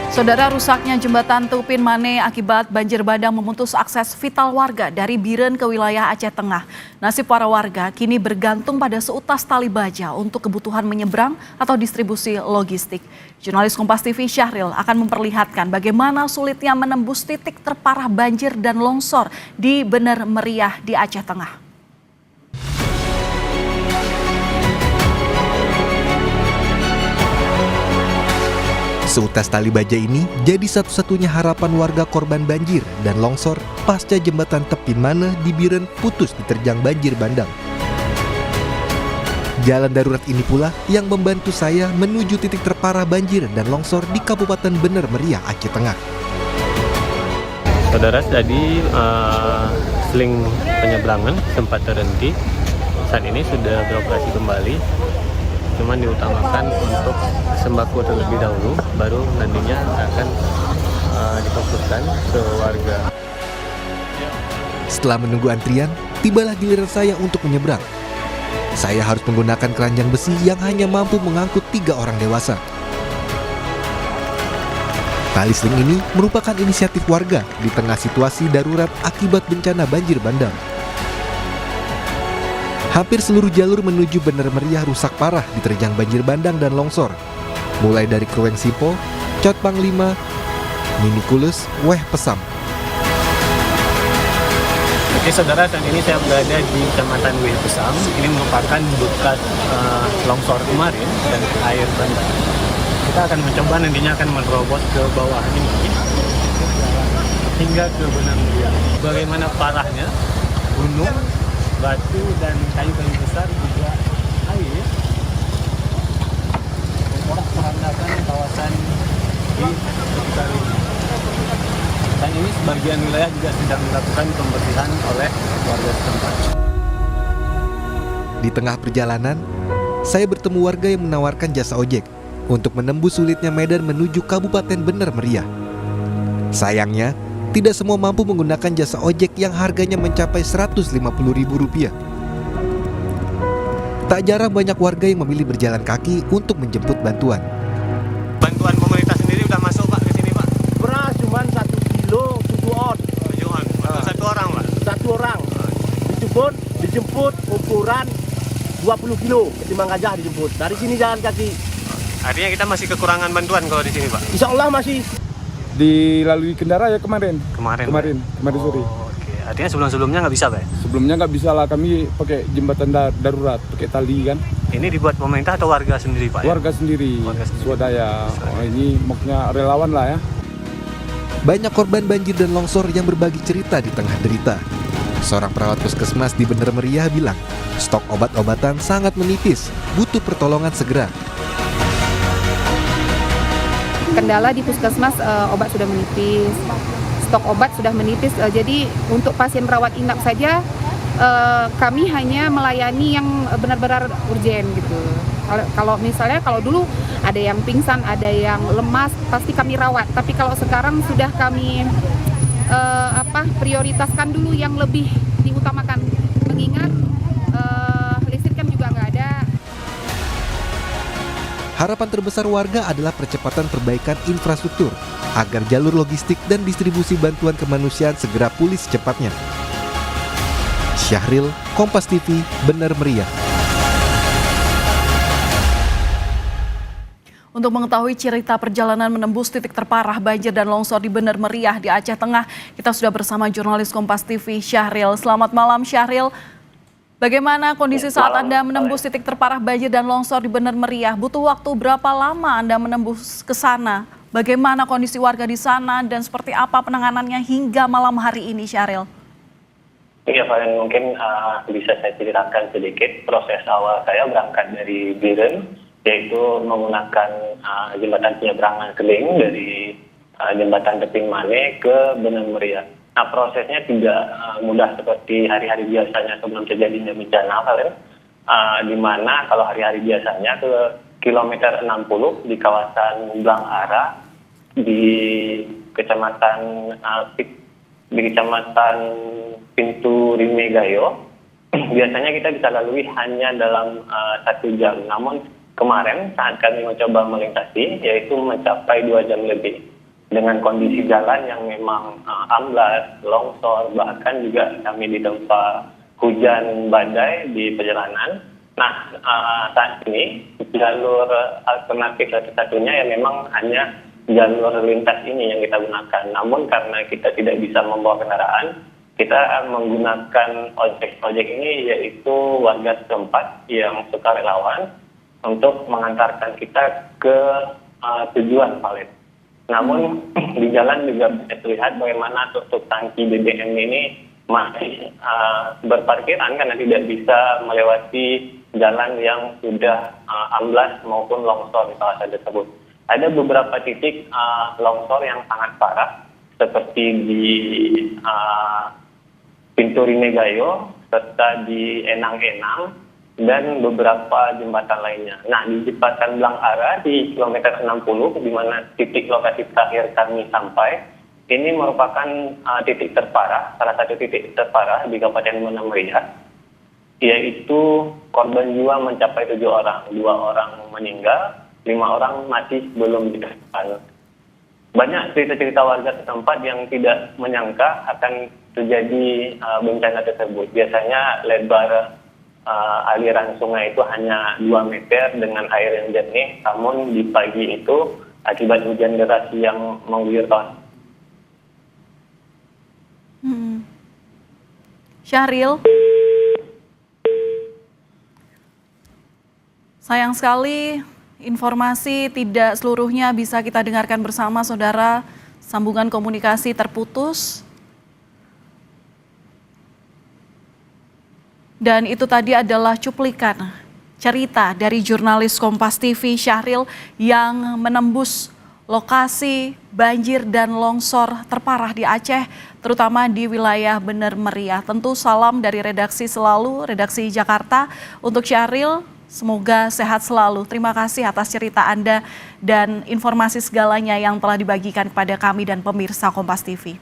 Saudara, rusaknya jembatan Tupin Mane akibat banjir bandang memutus akses vital warga dari Biren ke wilayah Aceh Tengah. Nasib para warga kini bergantung pada seutas tali baja untuk kebutuhan menyeberang atau distribusi logistik. Jurnalis Kompas TV Syahril akan memperlihatkan bagaimana sulitnya menembus titik terparah banjir dan longsor di Bener Meriah di Aceh Tengah. Seutas tali baja ini jadi satu-satunya harapan warga korban banjir dan longsor pasca jembatan Tupin Mane di Biren putus diterjang banjir bandang. Jalan darurat ini pula yang membantu saya menuju titik terparah banjir dan longsor di Kabupaten Bener Meriah, Aceh Tengah. Saudara, tadi seling penyeberangan sempat terhenti. Saat ini sudah beroperasi kembali. Cuman diutamakan untuk sembako terlebih dahulu, baru nantinya akan difokuskan ke warga. Setelah menunggu antrian, tibalah giliran saya untuk menyeberang. Saya harus menggunakan keranjang besi yang hanya mampu mengangkut 3 orang dewasa. Tali seling ini merupakan inisiatif warga di tengah situasi darurat akibat bencana banjir bandang. Hampir seluruh jalur menuju Bener Meriah rusak parah diterjang banjir bandang dan longsor. Mulai dari Krueng Sipo, Cot Panglima, Mini Kulus, Weh Pesam. Oke saudara, saat ini saya berada di Kecamatan Weh Pesam. Ini merupakan bekas longsor kemarin dan air bandang. Kita akan mencoba nantinya akan menerobos ke bawah ini hingga ke Bener Meriah. Bagaimana parahnya gunung, batu dan kayu-kayu besar juga air porak-porandakan kawasan di sekitar ini. Dan ini sebagian wilayah juga sedang dilakukan pembersihan oleh warga setempat. Di tengah perjalanan, saya bertemu warga yang menawarkan jasa ojek untuk menembus sulitnya medan menuju Kabupaten Bener Meriah. Sayangnya, tidak semua mampu menggunakan jasa ojek yang harganya mencapai Rp150.000. Tak jarang banyak warga yang memilih berjalan kaki untuk menjemput bantuan. Bantuan pemerintah sendiri udah masuk Pak ke sini Pak? Beras cuma 1 kilo 7 on. 7 on. Satu orang Pak? Satu orang. Itu pun dijemput ukuran 20 kilo. Ketimbang Gajah dijemput. Dari sini jalan kaki. Artinya kita masih kekurangan bantuan kalau di sini Pak? Insya Allah masih. Dilalui kendara ya kemarin sore. Oke. Artinya sebelumnya nggak bisa Pak? Sebelumnya nggak bisa lah, kami pakai jembatan darurat, pakai tali kan. Ini dibuat pemerintah atau warga sendiri Pak? Warga sendiri, swadaya. Ini maksudnya relawan lah ya. Banyak korban banjir dan longsor yang berbagi cerita di tengah derita. Seorang perawat puskesmas di Bener Meriah bilang, stok obat-obatan sangat menipis, butuh pertolongan segera. Kendala di puskesmas, obat sudah menipis, stok obat sudah menipis, jadi untuk pasien rawat inap saja kami hanya melayani yang benar-benar urgen gitu. Kalau dulu ada yang pingsan, ada yang lemas, pasti kami rawat. Tapi kalau sekarang sudah kami prioritaskan dulu yang lebih diutamakan, mengingat listrik kan juga nggak ada. Harapan terbesar warga adalah percepatan perbaikan infrastruktur agar jalur logistik dan distribusi bantuan kemanusiaan segera pulih secepatnya. Syahril, Kompas TV, Bener Meriah. Untuk mengetahui cerita perjalanan menembus titik terparah banjir dan longsor di Bener Meriah di Aceh Tengah, kita sudah bersama jurnalis Kompas TV Syahril. Selamat malam Syahril. Bagaimana kondisi saat Anda menembus titik terparah banjir dan longsor di Bener Meriah? Butuh waktu berapa lama Anda menembus ke sana? Bagaimana kondisi warga di sana dan seperti apa penanganannya hingga malam hari ini, Syahril? Ya, Valen, mungkin bisa saya ceritakan sedikit proses awal saya berangkat dari Biren, yaitu menggunakan jembatan penyeberangan seling dari jembatan Tupin Mane ke Bener Meriah. Nah, prosesnya tidak mudah seperti hari-hari biasanya sebelum terjadinya bencana, Valen. Di mana kalau hari-hari biasanya ke kilometer 60 di kawasan Blang Ara di kecamatan Pintu Rimegayo, biasanya kita bisa lalui hanya dalam 1 jam. Namun kemarin saat kami mencoba melintasi, yaitu mencapai 2 jam lebih. dengan kondisi jalan yang memang amblas, longsor, bahkan juga kami ditempa hujan badai di perjalanan. Nah, saat ini jalur alternatif satu-satunya yang memang hanya jalur lintas ini yang kita gunakan. Namun karena kita tidak bisa membawa kendaraan, kita menggunakan ojek ini, yaitu warga setempat yang sukarelawan untuk mengantarkan kita ke tujuan Palet. Namun di jalan juga bisa terlihat bagaimana tuk tangki BBM ini masih berparkiran karena tidak bisa melewati jalan yang sudah amblas maupun longsor di kawasan tersebut. Ada beberapa titik longsor yang sangat parah, seperti di Pintu Rimegayo, serta di Enang-Enang, dan beberapa jembatan lainnya. Nah, di jembatan Blangara di kilometer 60, di mana titik lokasi terakhir kami sampai, ini merupakan titik terparah, salah satu titik terparah di Kabupaten Banda Meriah, yaitu korban jiwa mencapai 7 orang, 2 orang meninggal, 5 orang masih belum ditemukan. Banyak cerita-cerita warga setempat yang tidak menyangka akan terjadi bencana tersebut. Biasanya lebar aliran sungai itu hanya 2 meter dengan air yang jernih, namun di pagi itu akibat hujan deras yang mengguyur kawasan. Syahril, sayang sekali informasi tidak seluruhnya bisa kita dengarkan bersama, saudara. Sambungan komunikasi terputus. Dan itu tadi adalah cuplikan cerita dari jurnalis Kompas TV Syahril yang menembus lokasi banjir dan longsor terparah di Aceh, terutama di wilayah Bener Meriah. Tentu salam dari redaksi selalu, redaksi Jakarta untuk Syahril. Semoga sehat selalu. Terima kasih atas cerita Anda dan informasi segalanya yang telah dibagikan kepada kami dan pemirsa Kompas TV.